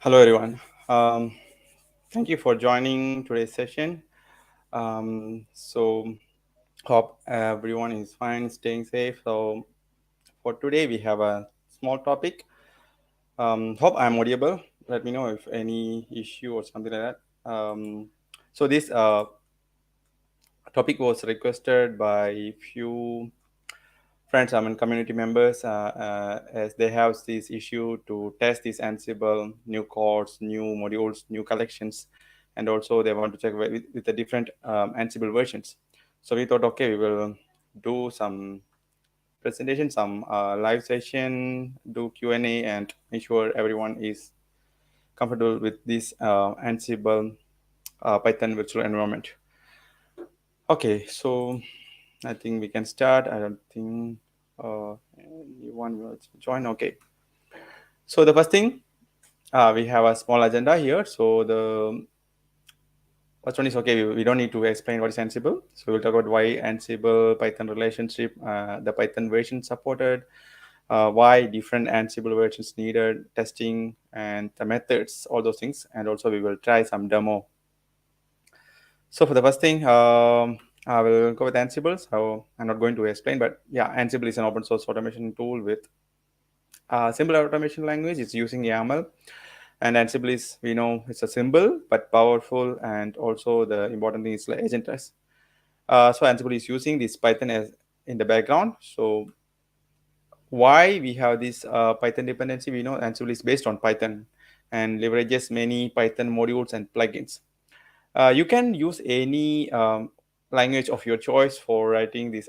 Hello, everyone. Thank you for joining today's session. So, hope everyone is fine, staying safe. So, for today, we have a small topic. Hope I'm audible. Let me know if any issue or something like that. This topic was requested by few friends, community members, as they have this issue to test this Ansible new codes, new modules, new collections, and also they want to check with the different Ansible versions. So we thought, okay, we will do some presentation, some live session, do Q&A, and make sure everyone is comfortable with this Ansible Python virtual environment. Okay, so I think we can start. I don't think anyone will join. Okay. So the first thing, we have a small agenda here. So the first one is okay. We don't need to explain what is Ansible. So we'll talk about why Ansible Python relationship, the Python version supported, why different Ansible versions needed, testing, and the methods, all those things. And also we will try some demo. So for the first thing, I will go with Ansible. So I'm not going to explain, but yeah, Ansible is an open source automation tool with simple automation language. It's using YAML, and Ansible is, we know, it's a simple but powerful, and also the important thing is like agentless. So Ansible is using this Python as in the background. So why we have this Python dependency? We know Ansible is based on Python and leverages many Python modules and plugins. You can use any language of your choice for writing these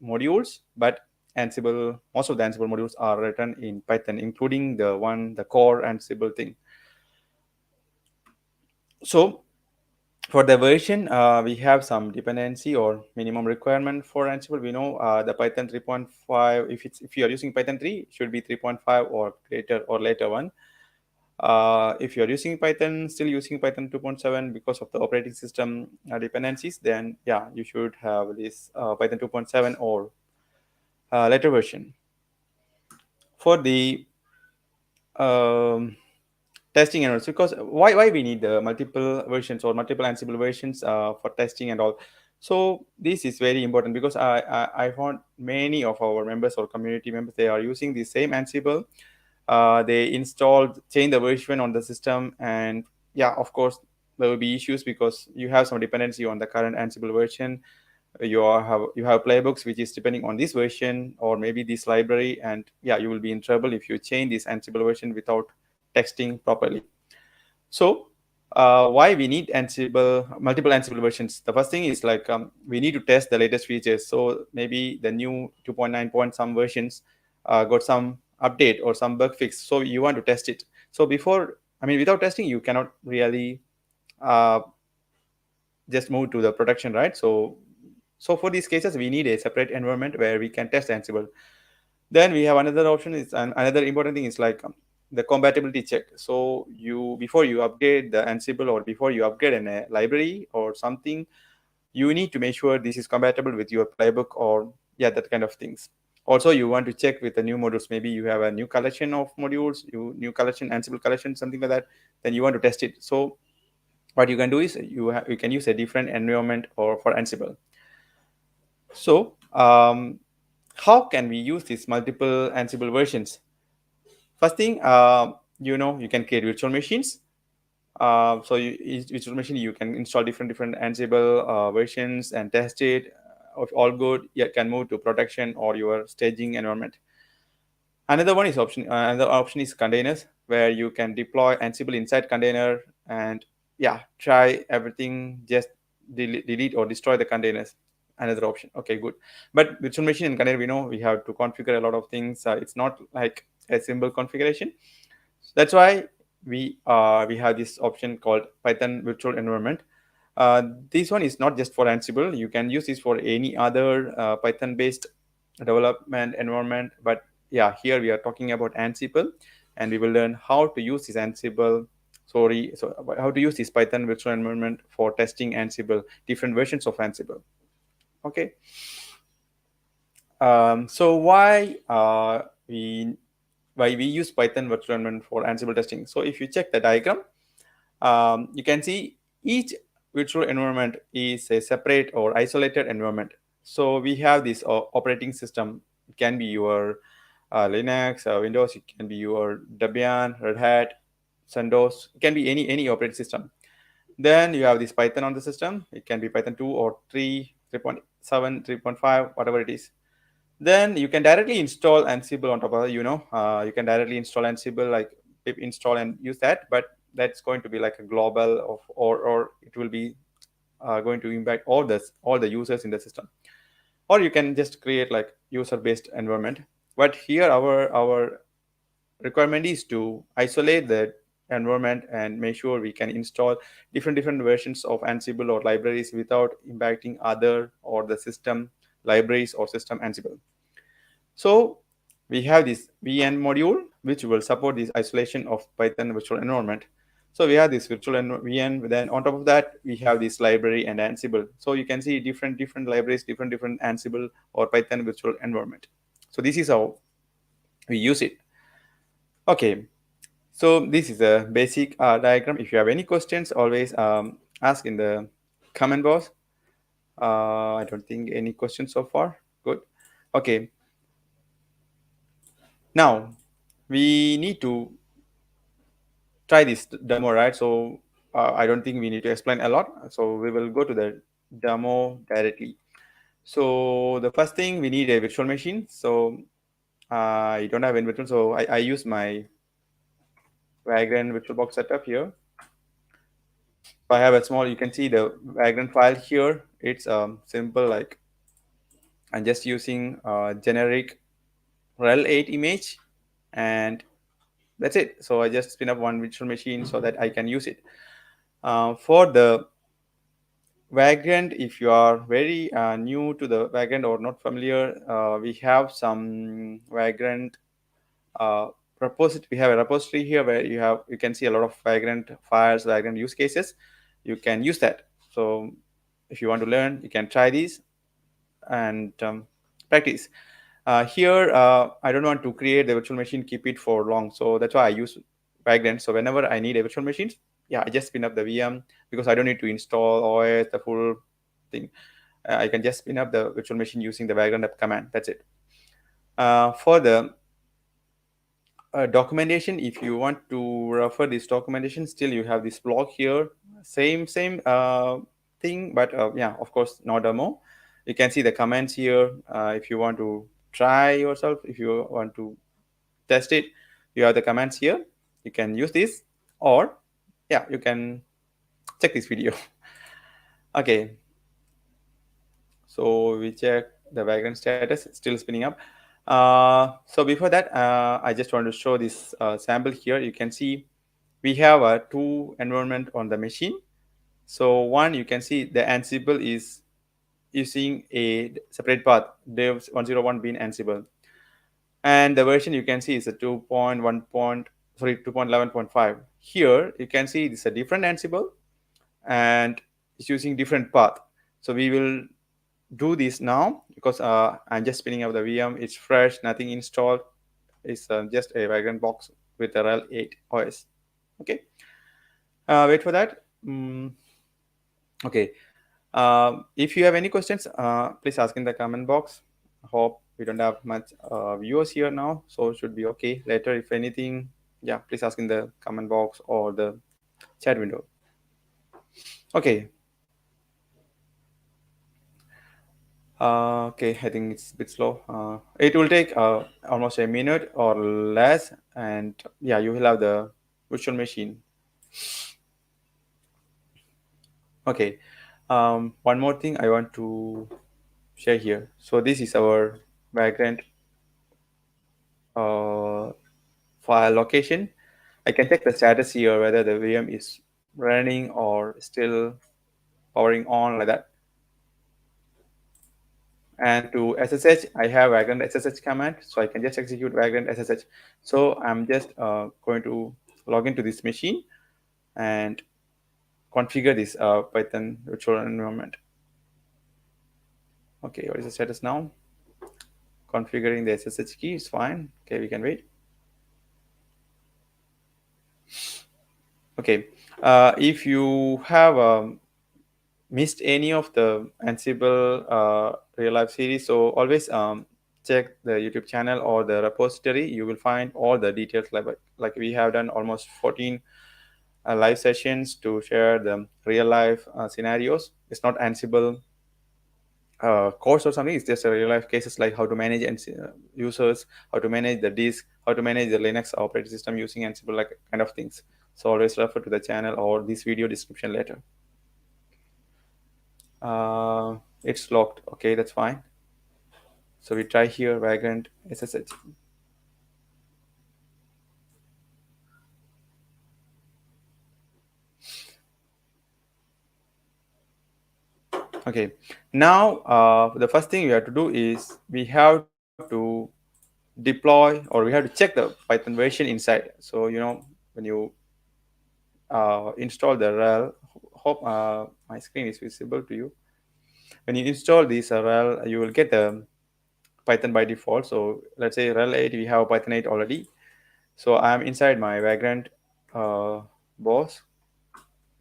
modules, but Ansible, most of the Ansible modules are written in Python, including the core Ansible thing. So for the version, we have some dependency or minimum requirement for Ansible. We know the Python 3.5. If you are using Python 3, it should be 3.5 or greater or later one. If you're using Python, still using Python 2.7 because of the operating system dependencies, then yeah, you should have this Python 2.7 or later version. For the um, testing and also, because why we need the multiple versions or multiple Ansible versions for testing and all. So this is very important because I found many of our members or community members, they are using the same Ansible. They installed, change the version on the system, and yeah, of course there will be issues because you have some dependency on the current Ansible version. You have playbooks which is depending on this version or maybe this library, and yeah, you will be in trouble if you change this Ansible version without testing properly. So why we need multiple Ansible versions? The first thing is like we need to test the latest features. So maybe the new 2.9 point some versions got some update or some bug fix. So you want to test it. So without testing, you cannot really uh, just move to the production, right? So for these cases, we need a separate environment where we can test Ansible. Then we have another option is, and another important thing is like the compatibility check. So you, before you upgrade the Ansible or before you upgrade a library or something, you need to make sure this is compatible with your playbook or yeah, that kind of things. Also, you want to check with the new modules. Maybe you have a new collection of modules, new collection, Ansible collection, something like that. Then you want to test it. So what you can do is you can use a different environment or for Ansible. So how can we use these multiple Ansible versions? First thing, you can create virtual machines. Each virtual machine, you can install different Ansible versions and test it. If all good, you can move to production or your staging environment. Another option is containers, where you can deploy Ansible inside container and yeah, try everything. Just delete or destroy the containers. Another option. Okay, good. But virtual machine and container, we know we have to configure a lot of things. It's not like a simple configuration. That's why we have this option called Python virtual environment. This one is not just for Ansible. You can use this for any other Python based development environment. But yeah, here we are talking about Ansible, and we will learn how to use this Ansible. So how to use this Python virtual environment for testing Ansible, different versions of Ansible. Okay. So why we why we use Python virtual environment for Ansible testing. So if you check the diagram, you can see each virtual environment is a separate or isolated environment. So we have this operating system. It can be your Linux, Windows. It can be your Debian, Red Hat, CentOS. It can be any operating system. Then you have this Python on the system. It can be Python 2 or 3, 3.7, 3.5, whatever it is. Then you can directly install Ansible on top of it. You can directly install Ansible, like pip install and use that. But that's going to be like a global or it will be going to impact all the users in the system. Or you can just create like user-based environment. But here our requirement is to isolate the environment and make sure we can install different versions of Ansible or libraries without impacting other or the system libraries or system Ansible. So we have this vn module which will support this isolation of Python virtual environment. So we have this vn, then on top of that we have this library and Ansible. So you can see different libraries, different Ansible or Python virtual environment. So this is how we use it. Okay, so this is a basic diagram. If you have any questions, always ask in the comment box. I don't think any questions so far. Good. Okay, now we need to try this demo, right? So I don't think we need to explain a lot. So we will go to the demo directly. So the first thing, we need a virtual machine. So I don't have any virtual, so I use my Vagrant VirtualBox setup here. I have a small, you can see the Vagrant file here. It's simple, like I'm just using generic rel8 image, and that's it. So I just spin up one virtual machine so that I can use it. For the Vagrant, if you are very new to the Vagrant or not familiar, we have some Vagrant uh, repository. We have a repository here where you can see a lot of Vagrant files, Vagrant use cases. You can use that. So if you want to learn, you can try these and practice. Here, I don't want to create the virtual machine, keep it for long. So that's why I use Vagrant. So whenever I need a virtual machine, yeah, I just spin up the VM because I don't need to install OS, the full thing. I can just spin up the virtual machine using the Vagrant app command. That's it. For the documentation, if you want to refer this documentation, still you have this blog here. Same thing, but yeah, of course, no demo. You can see the comments here. If you want to try yourself, if you want to test it, you have the commands here. You can use this, or yeah, you can check this video. Okay, so we check the Vagrant status. It's still spinning up. So before that, I just want to show this sample here. You can see we have a two environment on the machine. So one, you can see the Ansible is using a separate path, dev 101 bin Ansible, and the version you can see is a 2.11.5. Here you can see it's a different Ansible and it's using different path. So we will do this now because I'm just spinning up the VM. It's fresh, nothing installed. It's just a Vagrant box with a rel8 OS. Okay, wait for that. Okay, if you have any questions, please ask in the comment box. Hope we don't have much viewers here now, so it should be okay. Later, if anything, yeah, please ask in the comment box or the chat window. Okay. Okay, I think it's a bit slow. It will take almost a minute or less, and yeah, you will have the virtual machine. Okay, one more thing I want to share here. So this is our Vagrant uh, file location. I can check the status here whether the VM is running or still powering on, like that. And to SSH, I have Vagrant SSH command, so I can just execute Vagrant SSH. So I'm just going to log into this machine and configure this Python virtual environment. Okay, what is the status now? Configuring the SSH key is fine. Okay, we can wait. Okay, if you have missed any of the Ansible real life series, so always check the YouTube channel or the repository. You will find all the details. Like we have done almost 14 live sessions to share the real life scenarios. It's not Ansible course or something. It's just a real life cases like how to manage users, how to manage the disk, how to manage the Linux operating system using Ansible, like kind of things. So always refer to the channel or this video description later. uh, it's locked. Okay, that's fine. So we try here vagrant SSH. Okay, now the first thing we have to do is we have to deploy, or we have to check the Python version inside. So when you install the rel, hope my screen is visible to you. When you install this rel, you will get the Python by default. So let's say rel 8, we have Python 8 already. So I'm inside my vagrant boss.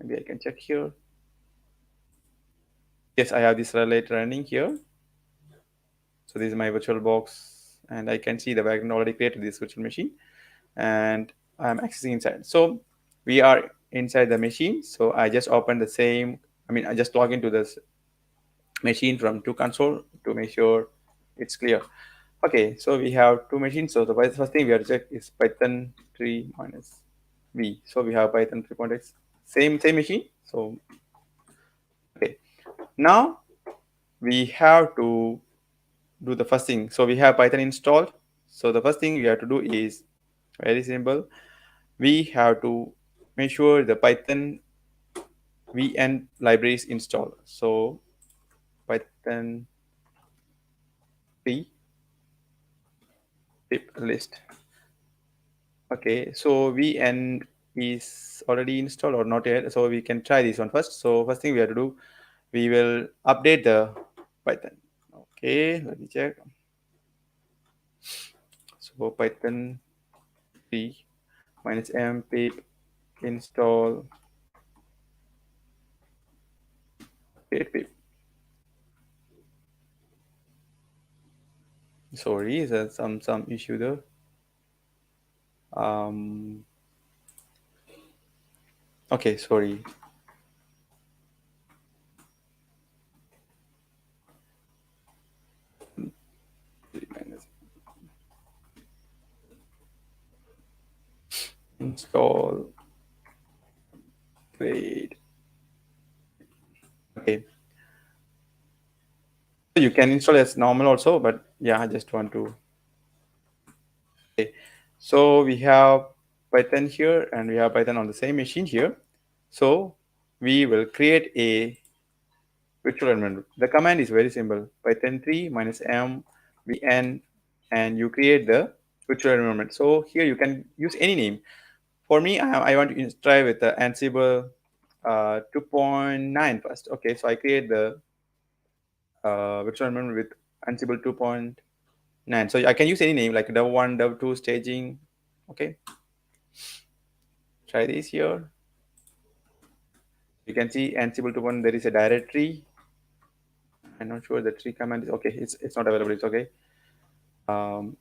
Maybe I can check here. Yes, I have this rel 8 running here. So this is my virtual box, and I can see the background already created this virtual machine, and I'm accessing inside. So we are inside the machine. So I just open the same. I mean, I just log into this machine from to console to make sure it's clear. Okay, so we have two machines. So the first thing we have to check is Python 3 minus v. So we have Python 3.x, same machine. So okay, now we have to do the first thing. So we have Python installed. So the first thing we have to do is very simple. We have to make sure the Python vn library is installed. So Python p pip list. Okay, so vn is already installed or not yet. So we can try this one first. So first thing we have to do, we will update the Python. Okay, let me check. So Python p minus m pip install pip. Sorry, there's some issue there. Um, okay, sorry. Install wait. Okay, you can install as normal also, but yeah, I just want to. Okay, so we have Python here, and we have Python on the same machine here. So we will create a virtual environment. The command is very simple: Python 3 minus m vn, and you create the virtual environment. So here you can use any name. For me, I want to try with the Ansible 2.9 first. Okay, so I create the virtual environment with Ansible 2.9. So I can use any name like dev1, dev2, staging. Okay, try this here. You can see Ansible 2.1, there is a directory. I'm not sure the tree command is okay. It's not available. It's okay. Um,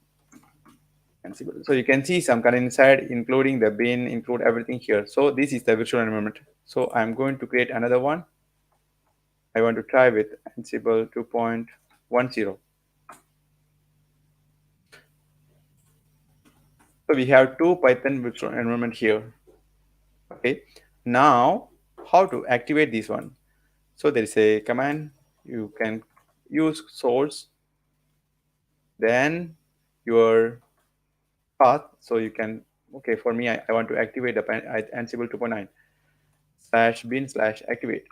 Ansible. So you can see some kind inside, including the bin, include everything here. So this is the virtual environment. So I'm going to create another one. I want to try with Ansible 2.10. So we have two Python virtual environment here. Okay. Now, how to activate this one? So there is a command. You can use source, then your path. So you can, okay, for me, I want to activate the Ansible 2.9 slash bin slash activate.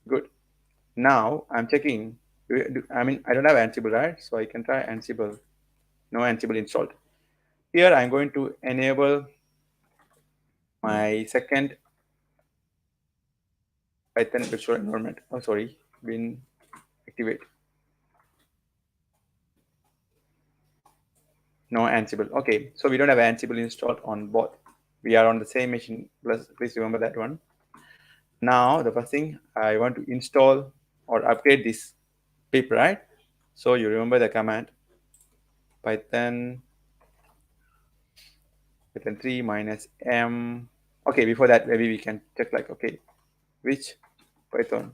Good. Now I'm checking. I mean, I don't have Ansible, right? So I can try Ansible. No Ansible installed. Here I'm going to enable my second Python virtual environment. Oh, sorry, bin activate. No Ansible. Okay, so we don't have Ansible installed on both. We are on the same machine. Please remember that one. Now the first thing I want to install or upgrade this pip, right? So you remember the command Python 3 minus m. Okay, before that maybe we can check like, okay, which Python.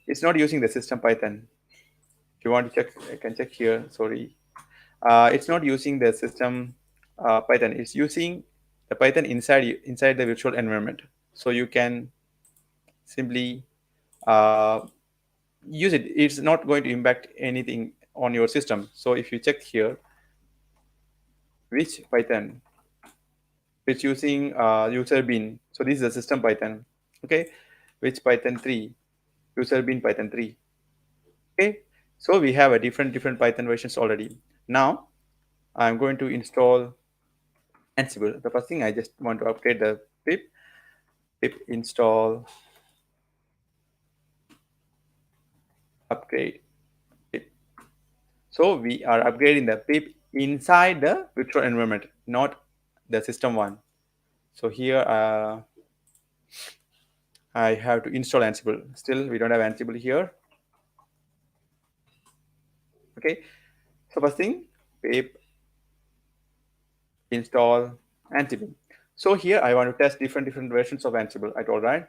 It's not using the system Python. If you want to check, I can check here. Sorry, it's not using the system Python. It's using the Python inside the virtual environment. So you can simply uh, use it. It's not going to impact anything on your system. So if you check here, which Python, it's using user bin. So this is the system Python. Okay, which Python 3, user bin Python 3. Okay, so we have a different Python versions already. Now I'm going to install Ansible. The first thing, I just want to upgrade the pip install upgrade pip. So we are upgrading the pip inside the virtual environment, not the system one. So here I have to install Ansible. Still we don't have Ansible here. Okay, so first thing, pip install Ansible. So here I want to test different versions of Ansible. I told, right?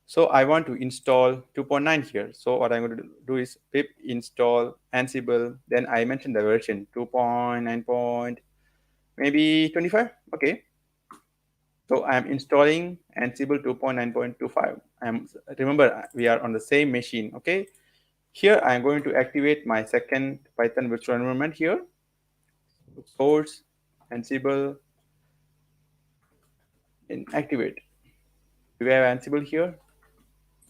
So I want to install 2.9 here. So what I'm going to do is pip install Ansible. Then I mentioned the version 2.9 maybe 25. Okay. So I'm installing Ansible 2.9.25. Remember we are on the same machine. Okay. Here I'm going to activate my second Python virtual environment here. Source Ansible in activate. Do we have Ansible here?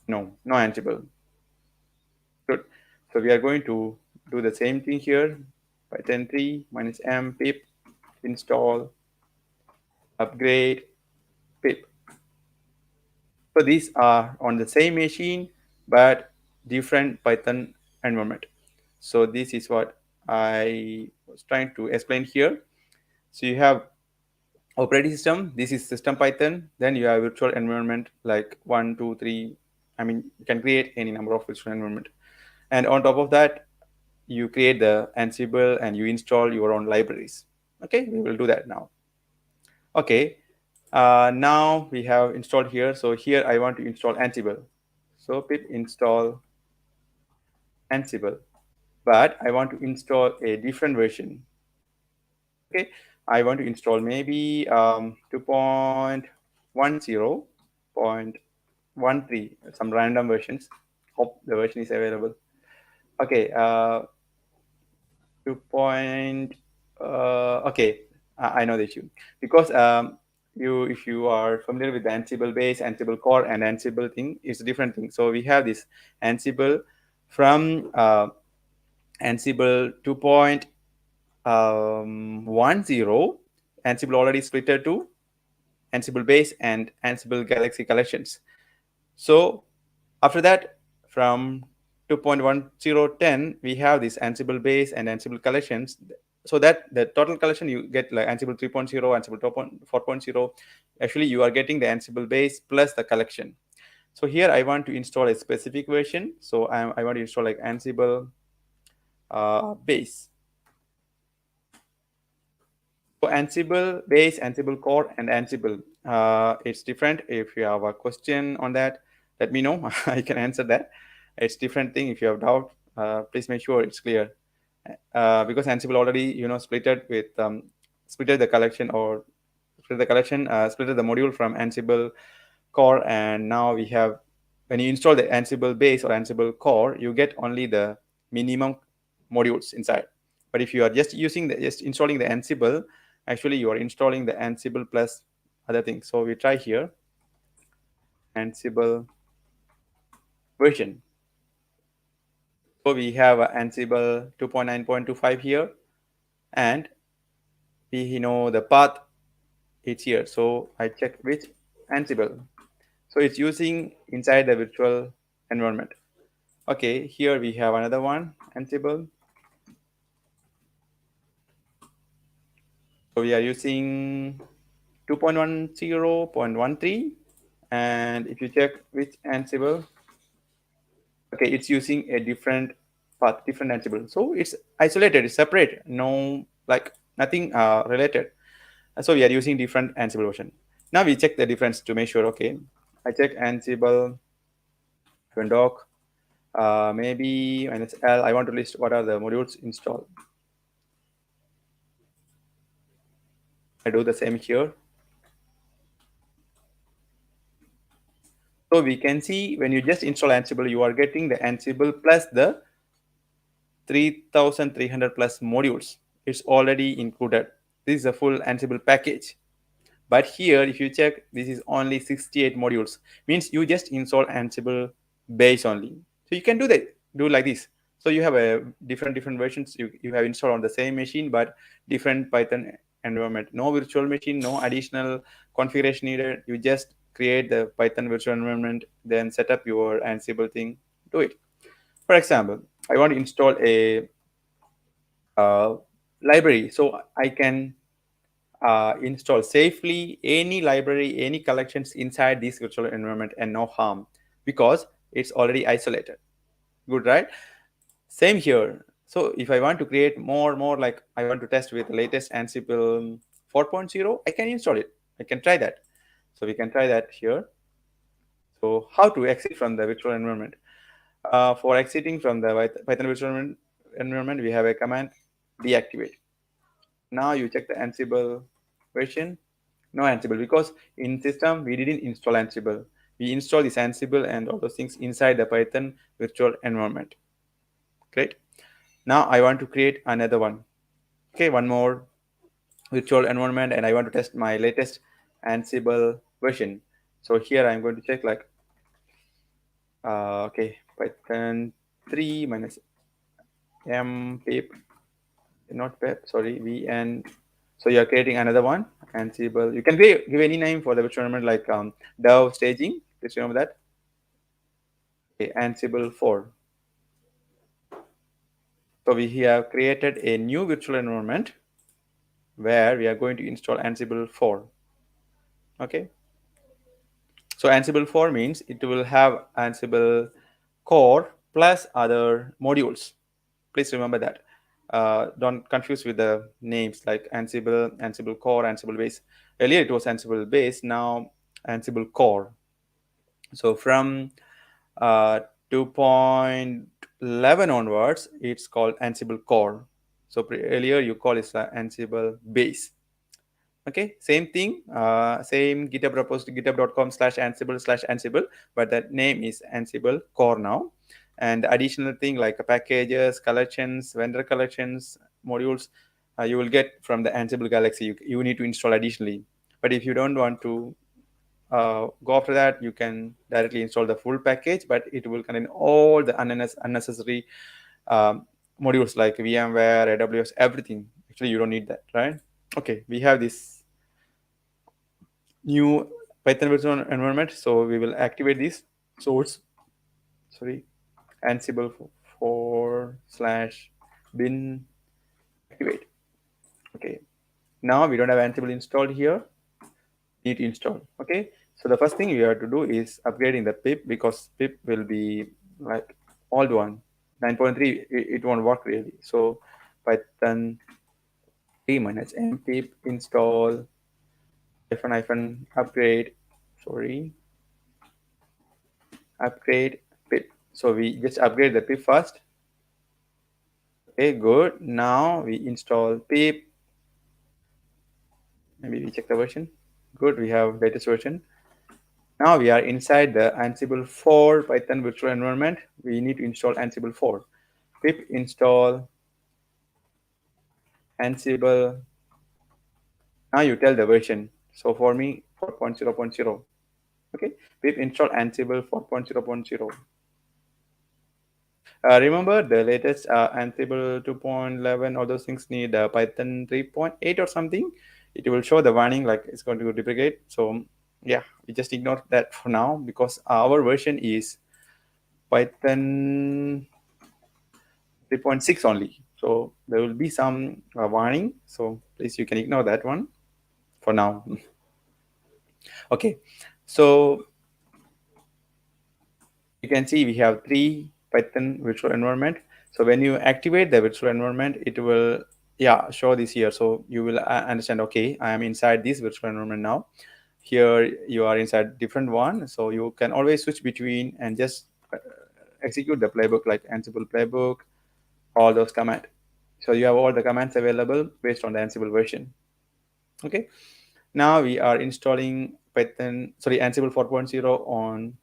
No Ansible. Good. So we are going to do the same thing here. Python 3 minus m pip install upgrade pip. So these are on the same machine but different Python environment. So this is what I was trying to explain here. So you have operating system. This is system Python. Then you have virtual environment like 1, 2, 3. I mean, you can create any number of virtual environment. And on top of that, you create the Ansible and you install your own libraries. Okay, we will do that now. Okay, now we have installed here. So here I want to install Ansible. So pip install Ansible, but I want to install a different version. Okay, I want to install maybe 2.10.13, some random versions. Hope the version is available. Okay, 2 point. Okay, I know the issue because if you are familiar with the Ansible base, Ansible core, and Ansible thing, it's a different thing. So we have this Ansible from Ansible 2.10. Ansible already splitted to Ansible base and Ansible Galaxy collections. So after that, from 2.1010, we have this Ansible base and Ansible collections. So that the total collection you get like Ansible 3.0, Ansible 4.0. Actually, you are getting the Ansible base plus the collection. So here I want to install a specific version. So I want to install like Ansible base. So Ansible base, Ansible core, and Ansible. It's different. If you have a question on that, let me know. I can answer that. It's different thing. If you have doubt, please make sure it's clear. Because Ansible already, splitted with splitted the collection or splitted the module from Ansible core, and now we have, when you install the Ansible base or Ansible core, you get only the minimum modules inside. But if you are just installing the Ansible, actually you are installing the Ansible plus other things. So we try here Ansible version. So we have Ansible 2.9.25 here, and we know the path is here. So I check which Ansible. So it's using inside the virtual environment. Okay, here we have another one, Ansible. So we are using 2.10.13, and if you check which Ansible, okay, it's using a different path, different Ansible. So it's isolated, it's separate, no like nothing related. So we are using different Ansible version. Now we check the difference to make sure. Okay, I check Ansible doc, maybe minus L. I want to list what are the modules installed. I do the same here. So we can see when you just install Ansible, you are getting the Ansible plus the 3,300 plus modules. It's already included. This is a full Ansible package. But here, if you check, this is only 68 modules. Means you just install Ansible base only. So you can do that, do like this. So you have a different versions you have installed on the same machine, but different Python environment. No virtual machine, no additional configuration needed. You just create the Python virtual environment, then set up your Ansible thing, do it. For example, I want to install a uh, library, so I can install safely any library, any collections inside this virtual environment and no harm because it's already isolated. Good, right? Same here. So if I want to create more like I want to test with the latest Ansible 4.0, I can install it. I can try that. So we can try that here. So how to exit from the virtual environment? For exiting from the Python virtual environment, we have a command deactivate. Now you check the Ansible version. No Ansible because in system we didn't install Ansible. We install this Ansible and all those things inside the Python virtual environment. Great. Now I want to create another one. Okay, one more virtual environment, and I want to test my latest Ansible version. So here I'm going to check like okay, Python 3 minus m pip, not pip, sorry, vn. So you're creating another one, Ansible. You can give any name for the virtual environment like Dove staging. Please remember that. Okay, Ansible 4. So we have created a new virtual environment where we are going to install Ansible 4. Okay. So Ansible 4 means it will have Ansible core plus other modules. Please remember that. Don't confuse with the names like Ansible, Ansible core, Ansible base. Earlier it was Ansible base, now Ansible core. So from 2.11 onwards, it's called Ansible core. So earlier you call it Ansible base. Okay, same thing, same GitHub repository, github.com/ansible/ansible, but that name is Ansible core now. And additional thing like packages, collections, vendor collections, modules, you will get from the Ansible Galaxy. You need to install additionally. But if you don't want to go after that, you can directly install the full package, but it will contain all the unnecessary um, modules like VMware, AWS, everything. Actually, you don't need that, right? Okay, we have this new Python virtual environment, so we will activate this source, sorry, Ansible 4/bin activate. Okay, now we don't have Ansible installed here, need to install. Okay, so the first thing you have to do is upgrading the pip because pip will be like old one, 9.3, it won't work really. So Python 3 minus m pip install hyphen upgrade, sorry, upgrade pip. So we just upgrade the pip first. Okay, good. Now we install pip. Maybe we check the version. Good, we have latest version. Now we are inside the Ansible 4 Python virtual environment. We need to install Ansible 4. Pip install Ansible. Now you tell the version. So for me, 4.0.0. Okay, pip install Ansible 4.0.0. Remember the latest Ansible 2.11, all those things need Python 3.8 or something. It will show the warning like it's going to deprecate. So yeah, we just ignore that for now because our version is Python 3.6 only. So there will be some warning. So please you can ignore that one for now. Okay. So you can see we have three Python virtual environment. So when you activate the virtual environment, it will show this here. So you will understand, okay, I am inside this virtual environment now. Here you are inside different one. So you can always switch between and just execute the playbook like Ansible playbook, all those commands. So you have all the commands available based on the Ansible version. Okay. Now we are installing Ansible 4.0 on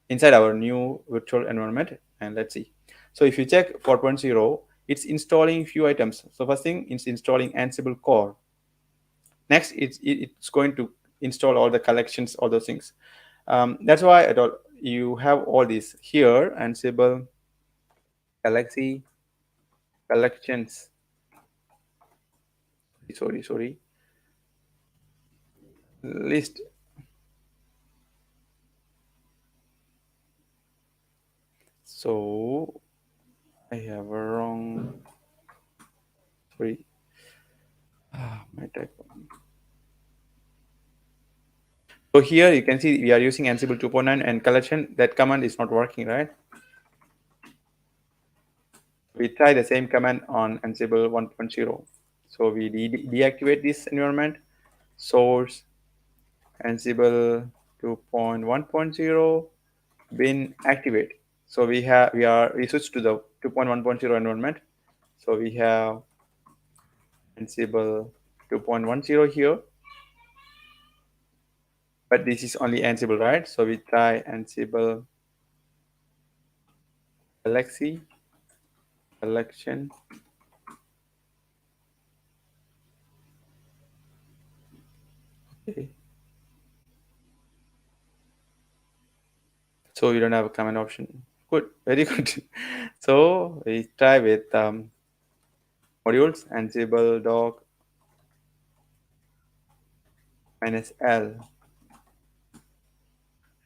inside our new virtual environment, and let's see. So if you check 4.0, it's installing few items. So first thing, it's installing Ansible core. Next, it's going to install all the collections, all those things. That's why you have all these here: Ansible, Galaxy, collections. Sorry, list. So I have a wrong. Sorry, my type. So here you can see we are using Ansible 2.9 and collection. That command is not working, right? We try the same command on Ansible 1.0. So we deactivate this environment, source Ansible 2.1.0, bin activate. So we switch to the 2.1.0 environment. So we have Ansible 2.10 here, but this is only Ansible, right? So we try Ansible Galaxy collection. Okay. So you don't have a command option. Good, very good. So we try with modules Ansible doc minus L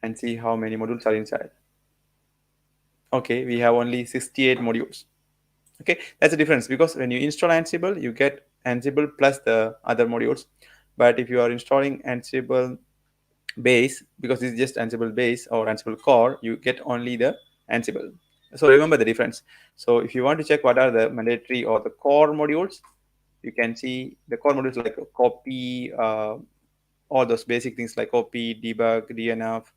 and see how many modules are inside. Okay, we have only 68 modules. Okay, that's the difference because when you install Ansible, you get Ansible plus the other modules. But if you are installing Ansible base, because it's just Ansible base or Ansible core, you get only the Ansible. So remember the difference. So if you want to check what are the mandatory or the core modules, you can see the core modules like copy, all those basic things like copy, debug, DNF,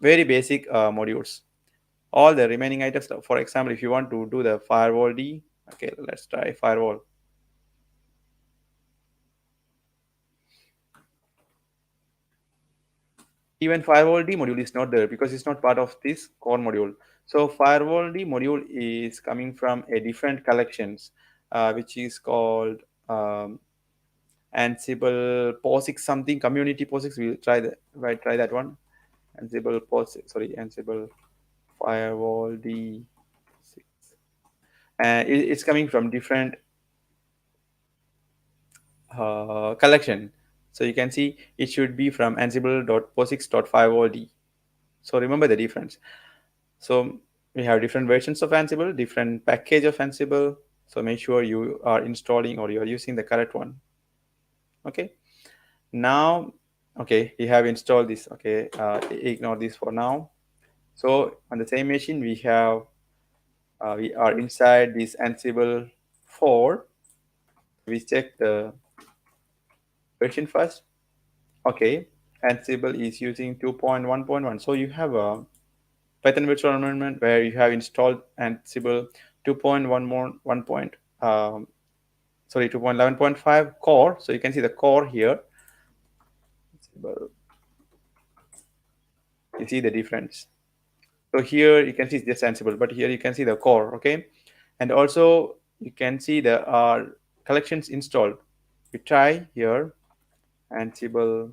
very basic modules. All the remaining items, for example, if you want to do the firewall D, okay, let's try firewall. Even firewall D module is not there because it's not part of this core module. So firewall D module is coming from a different collections, which is called Ansible POSIX something, community POSIX. We'll try that. Right, try that one. Ansible POSIX. Sorry, Ansible firewall D6. It's coming from different collection. So you can see it should be from ansible.posix.firewall.d. So remember the difference. So we have different versions of Ansible, different package of Ansible. So make sure you are installing or you are using the correct one. Okay. Now, okay, we have installed this. Okay, ignore this for now. So on the same machine, we are inside this Ansible 4. We check the version first. Okay, Ansible is using 2.1.1. So you have a Python virtual environment where you have installed Ansible 2.1 point, 2.11.5 core. So you can see the core here. You see the difference. So here you can see it's just Ansible, but here you can see the core. Okay, and also you can see the collections installed. You try here Ansible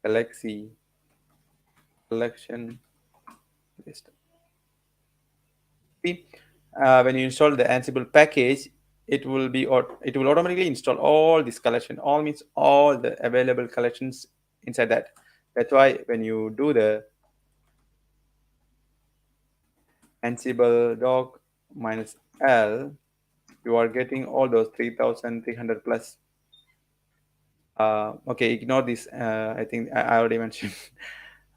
Galaxy collection list. See, when you install the Ansible package, it will automatically install all this collection. All means all the available collections inside that. That's why when you do the Ansible doc minus L, you are getting all those 3300 plus. Okay, ignore this. I think I already mentioned.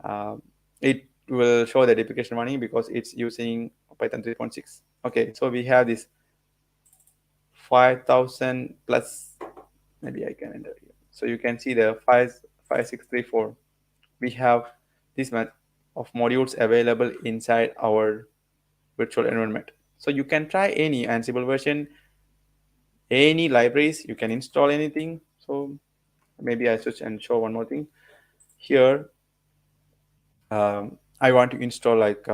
uh, it will show the deprecation warning because it's using Python 3.6. Okay, so we have this 5000 plus. Maybe I can enter here. So you can see the 5634. We have this much of modules available inside our virtual environment. So you can try any Ansible version, any libraries, you can install anything. So maybe I should and show one more thing here. I want to install like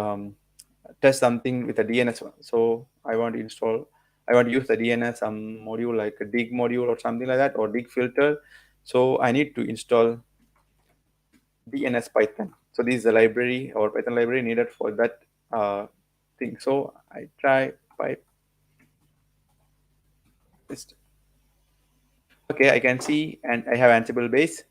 test something with a DNS one. So I want to use the DNS module like a dig module or something like that, or dig filter. So I need to install DNS Python. So this is a library or Python library needed for that thing. So I try pipe list. Okay, I can see, and I have Ansible base.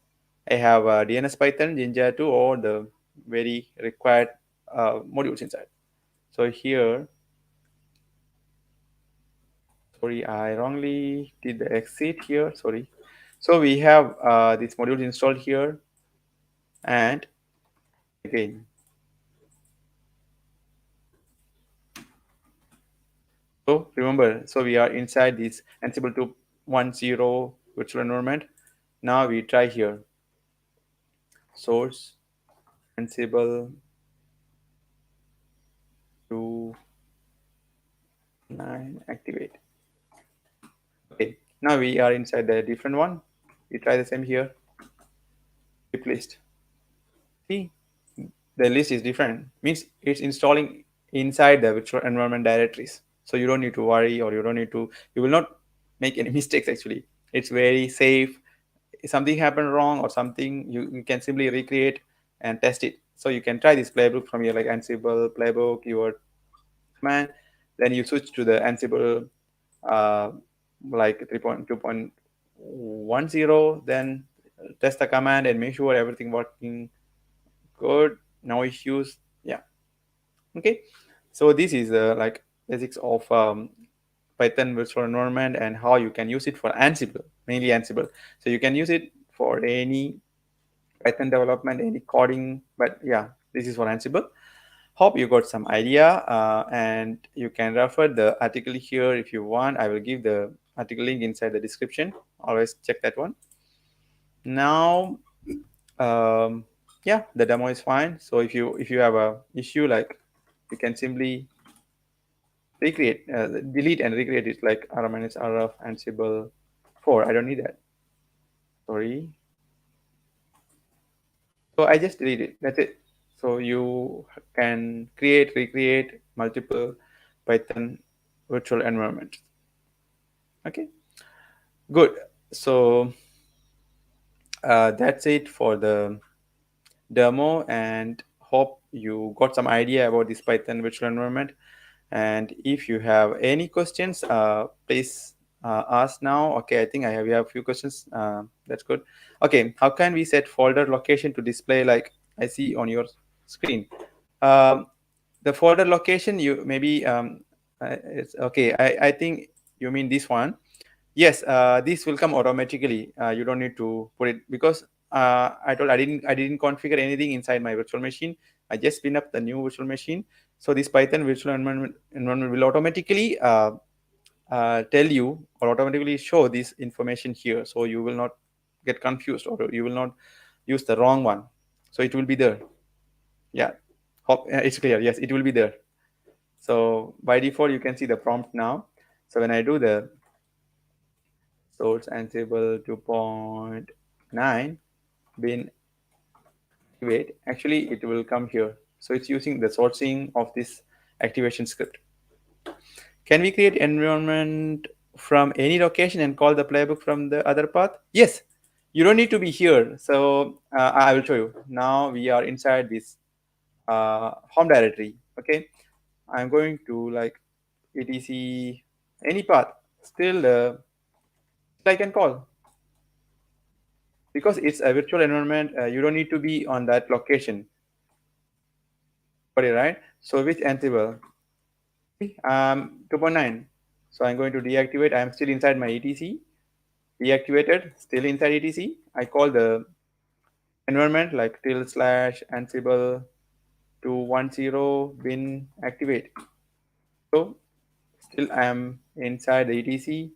I have DNS Python, Jinja 2, or the very required modules inside. So here, sorry, I wrongly did the exit here. Sorry. So we have these modules installed here, and again, so remember, so we are inside this Ansible 2.10 virtual environment. Now we try here source Ansible 2.9 activate. Okay, now we are inside the different one. We try the same here. Keep list. See, the list is different. Means it's installing inside the virtual environment directories. So you don't need to worry, or you don't need to. You will not make any mistakes. Actually, it's very safe. If something happened wrong or something, you can simply recreate and test it. So you can try this playbook from here, like Ansible playbook, your command. Then you switch to the Ansible uh, like 3.2.10, then test the command and make sure everything working good, no issues. Yeah. Okay, so this is like basics of Python virtual environment and how you can use it for Ansible, mainly Ansible. So you can use it for any Python development, any coding, but yeah, this is for Ansible. Hope you got some idea, and you can refer the article here if you want. I will give the article link inside the description. Always check that one. Now, um, yeah, the demo is fine. So if you have a issue, like you can simply recreate, delete and recreate it, like rf Ansible 4. I don't need that. Sorry. So I just delete it. That's it. So you can create, recreate multiple Python virtual environments. Okay, good. So that's it for the demo, and hope you got some idea about this Python virtual environment. And if you have any questions, please ask now. Okay, I think we have a few questions. That's good. Okay, how can we set folder location to display like I see on your screen? Um, the folder location, you maybe it's okay. I think you mean this one. Yes, this will come automatically. You don't need to put it because I didn't configure anything inside my virtual machine. I just spin up the new virtual machine. So this Python virtual environment will automatically tell you or automatically show this information here. So you will not get confused, or you will not use the wrong one. So it will be there. Yeah, hope it's clear. Yes, it will be there. So by default, you can see the prompt now. So when I do the source Ansible 2.9 bin activate, actually it will come here. So it's using the sourcing of this activation script. Can we create environment from any location and call the playbook from the other path? Yes. You don't need to be here. So I will show you. Now we are inside this home directory. Okay. I'm going to like etc any path. Still, I can call because it's a virtual environment. You don't need to be on that location. Got it, right? So which Ansible? 2.9. So I'm going to deactivate. I'm still inside my etc. Deactivated, still inside etc. I call the environment like till slash ansible 210 bin activate. So still I am inside the etc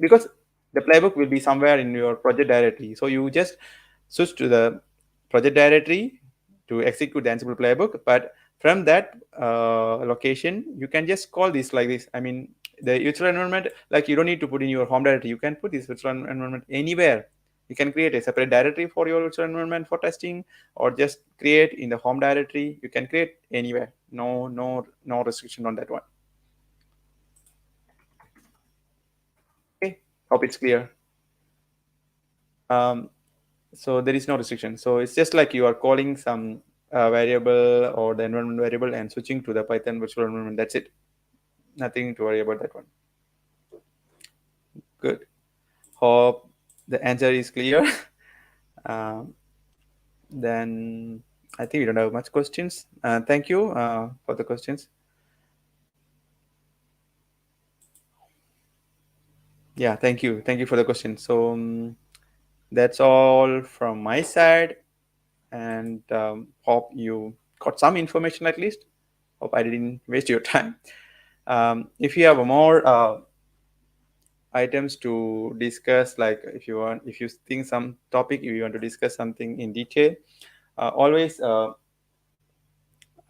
because the playbook will be somewhere in your project directory. So you just switch to the project directory to execute the Ansible playbook. But from that location, you can just call this like this. I mean, the virtual environment, like you don't need to put in your home directory. You can put this virtual environment anywhere. You can create a separate directory for your virtual environment for testing, or just create in the home directory. You can create anywhere. No restriction on that one. Okay, hope it's clear. Um, so there is no restriction. So it's just like you are calling some variable or the environment variable and switching to the Python virtual environment. That's it. Nothing to worry about that one. Good. Hope the answer is clear. um, then I think we don't have much questions. Thank you for the questions. Yeah, thank you. Thank you for the question. So that's all from my side, and hope you got some information at least. Hope I didn't waste your time. If you have more items to discuss, like if you want, if you think some topic, if you want to discuss something in detail, always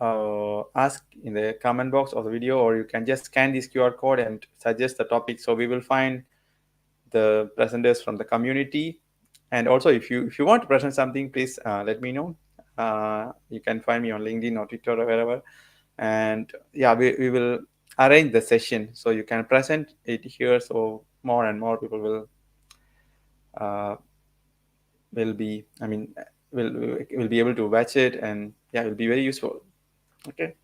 ask in the comment box of the video, or you can just scan this QR code and suggest the topic. So we will find the presenters from the community. And also, if you want to present something, please let me know. You can find me on LinkedIn or Twitter or wherever. And yeah, we will arrange the session so you can present it here. So more and more people uh, will be, I mean, will be able to watch it, and yeah, it will be very useful. Okay.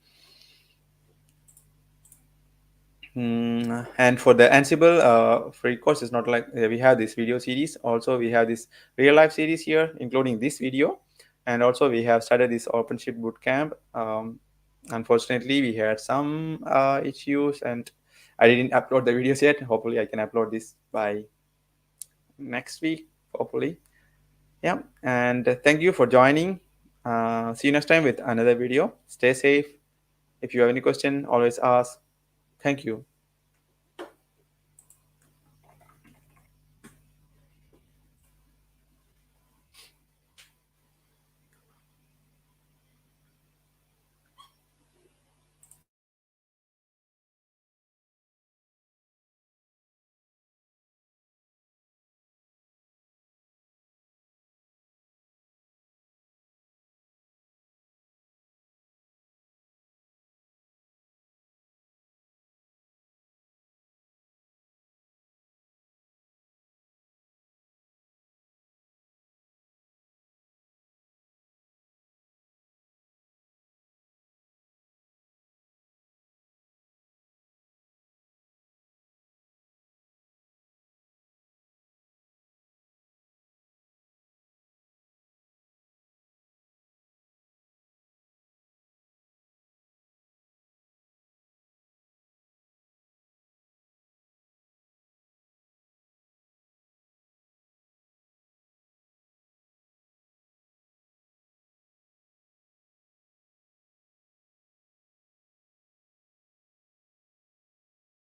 And for the Ansible free course, it's not like we have this video series. Also, we have this real life series here, including this video. And also, we have started this OpenShift bootcamp. Unfortunately, we had some issues, and I didn't upload the videos yet. Hopefully, I can upload this by next week. Hopefully, yeah. And thank you for joining. See you next time with another video. Stay safe. If you have any question, always ask. Thank you.